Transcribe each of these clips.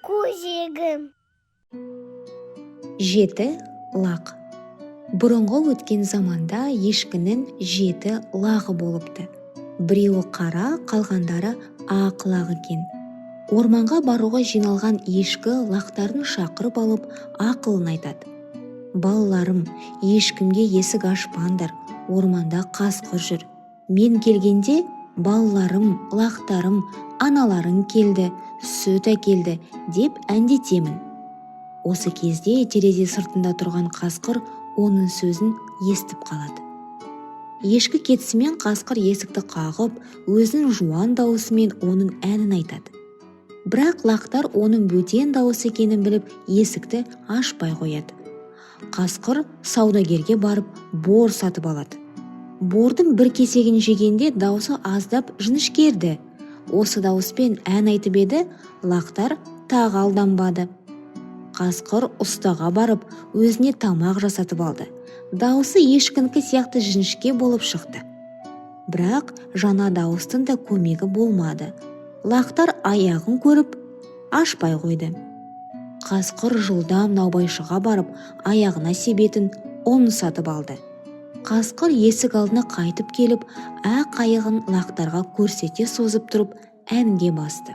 көжегім. Жеті лақ. Бұрынғы өткен заманда ешкінің 7 лағы болыпты. Біреуі қара, қалғандары ақ лақ екен. Орманға баруға жиналған ешкі лақтарын шақырып алып ақылын айтады. Балаларым, ешкімге есік ашпаңдар, орманда қасқыр жүр. Мен келгенде балаларым, лақтарым, аналарың келді, сүт әкелді деп әндетемін. Осы кезде терезе сыртында тұрған қасқыр оның сөзін естіп қалады. Ешкі кетісімен қасқыр есікті қағып, өзінің жуан даусымен оның әнін айтады. Бірақ лақтар оның бөтен дауыс екенін біліп, есікті ашпай қояды. Қасқыр саудагерге барып бор сатып алады. Бордың бір кесегін жегенде даусы аздап жіңішкерді. Осы дауыспен ән айтып еді, лақтар тағы алданбады. Қасқыр ұстаға барып, өзіне тамақ жасатып алды. Дауысы ешкінікі сияқты жіңішке болып шықты. Бірақ жаңа дауыстың да көмегі болмады. Лақтар аяғын көріп, ашпай қойды. Қасқыр жылдам наубайшыға барып, аяғына себетін ұн сатып алды. Қасқыр есік алдына қайтып келіп, ақ аяғын лақтарға көрсете созып тұрып, әнге басты.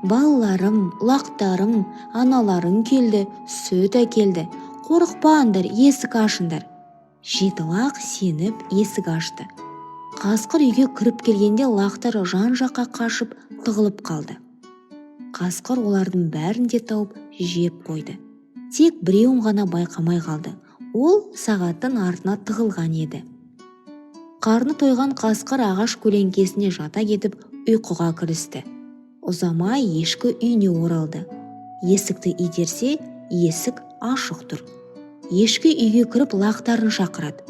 Балаларым, лақтарым, аналарың келді, сүт әкелді. Қорықпаңдар, есік ашыңдар. 7 лақ сеніп есік ашты. Қасқыр үйге кіріп келгенде лақтар жан-жаққа қашып тығылып қалды. Қасқыр олардың бәрін де тауып жеп қойды. Тек біреуін ғана байқамай қалды. Ол сағаттың артына тығылған еді. Қарны тойған қасқыр ағаш көлеңкесіне жата кетіп ұйқыға кірісті. Ұзамай ешкі үйіне оралды. Есікті итерсе, есік ашық тұр. Ешкі үйге кіріп лақтарын шақырады.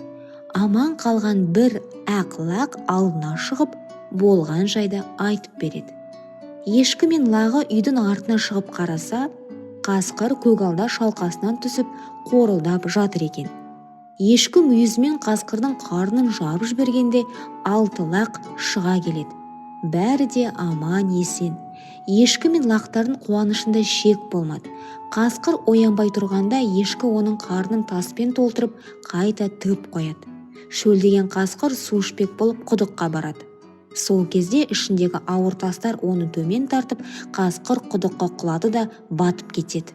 Аман қалған бір ақ лақ алдына шығып, болған жайды айтып береді. Ешкі мен лағы үйдің артына шығып қараса, қасқыр көгалда шалқасынан түсіп қорылдап жатыр екен. Ешкі мүйізімен қасқырдың қарнын жарып жібергенде 6 лақ шыға келеді. Бәрі де аман есен. Ешкі мен лақтардың қуанышында шек болмады. Қасқыр оянбай тұрғанда ешкі оның қарнын таспен толтырып қайта тығып қояды. Шөлдеген қасқыр су ішпек болып құдыққа барады. Сол кезде ішіндегі ауыр тастар оны төмен тартып, қасқыр құдыққа құлады да батып кетеді.